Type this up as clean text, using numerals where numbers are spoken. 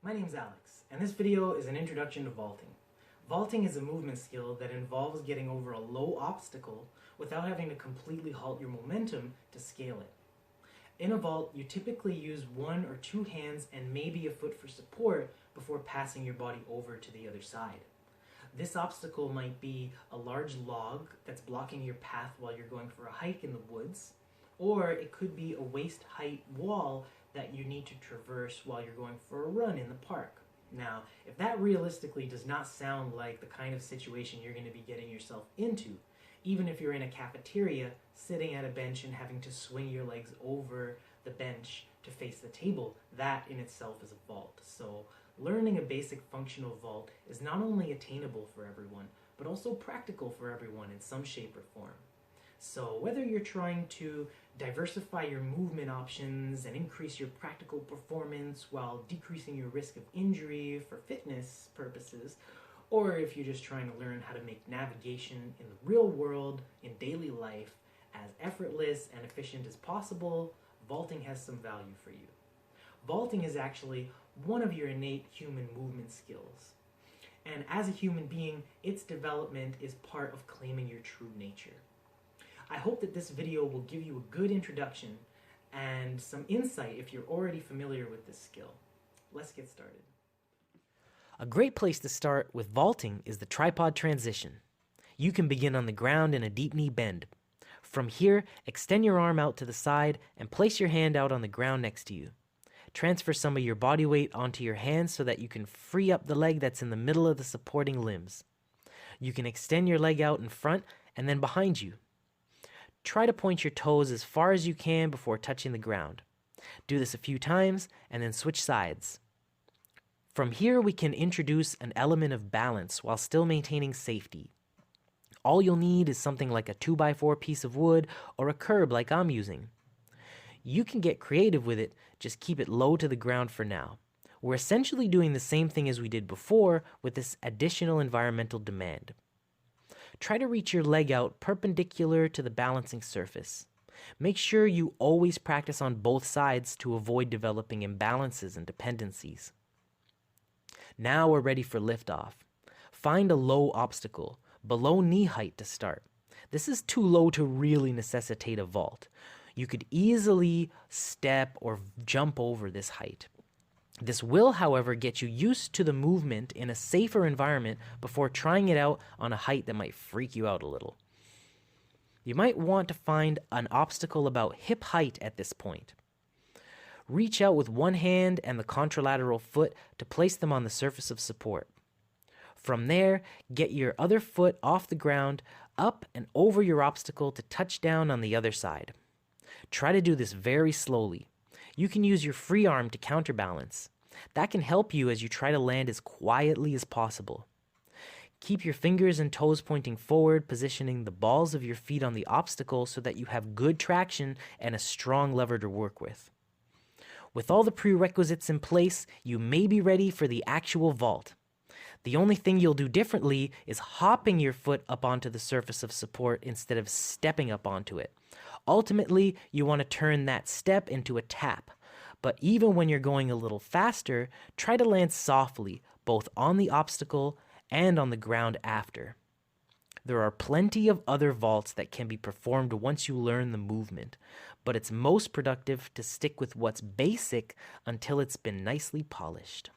My name's Alex, and this video is an introduction to vaulting. Vaulting is a movement skill that involves getting over a low obstacle without having to completely halt your momentum to scale it. In a vault, you typically use one or two hands and maybe a foot for support before passing your body over to the other side. This obstacle might be a large log that's blocking your path while you're going for a hike in the woods, or it could be a waist-height wall that you need to traverse while you're going for a run in the park. Now, if that realistically does not sound like the kind of situation you're going to be getting yourself into, even if you're in a cafeteria, sitting at a bench and having to swing your legs over the bench to face the table, that in itself is a vault. So learning a basic functional vault is not only attainable for everyone, but also practical for everyone in some shape or form. So whether you're trying to diversify your movement options and increase your practical performance while decreasing your risk of injury for fitness purposes, or if you're just trying to learn how to make navigation in the real world, in daily life, as effortless and efficient as possible, vaulting has some value for you. Vaulting is actually one of your innate human movement skills. And as a human being, its development is part of claiming your true nature. I hope that this video will give you a good introduction and some insight if you're already familiar with this skill. Let's get started. A great place to start with vaulting is the tripod transition. You can begin on the ground in a deep knee bend. From here, extend your arm out to the side and place your hand out on the ground next to you. Transfer some of your body weight onto your hands so that you can free up the leg that's in the middle of the supporting limbs. You can extend your leg out in front and then behind you. Try to point your toes as far as you can before touching the ground. Do this a few times and then switch sides. From here, we can introduce an element of balance while still maintaining safety. All you'll need is something like a 2x4 piece of wood or a curb like I'm using. You can get creative with it, just keep it low to the ground for now. We're essentially doing the same thing as we did before with this additional environmental demand. Try to reach your leg out perpendicular to the balancing surface. Make sure you always practice on both sides to avoid developing imbalances and dependencies. Now we're ready for liftoff. Find a low obstacle, below knee height to start. This is too low to really necessitate a vault. You could easily step or jump over this height. This will, however, get you used to the movement in a safer environment before trying it out on a height that might freak you out a little. You might want to find an obstacle about hip height at this point. Reach out with one hand and the contralateral foot to place them on the surface of support. From there, get your other foot off the ground, up and over your obstacle to touch down on the other side. Try to do this very slowly. You can use your free arm to counterbalance. That can help you as you try to land as quietly as possible. Keep your fingers and toes pointing forward, positioning the balls of your feet on the obstacle so that you have good traction and a strong lever to work with. With all the prerequisites in place, you may be ready for the actual vault. The only thing you'll do differently is hopping your foot up onto the surface of support instead of stepping up onto it. Ultimately, you want to turn that step into a tap. But even when you're going a little faster, try to land softly, both on the obstacle and on the ground after. There are plenty of other vaults that can be performed once you learn the movement, but it's most productive to stick with what's basic until it's been nicely polished.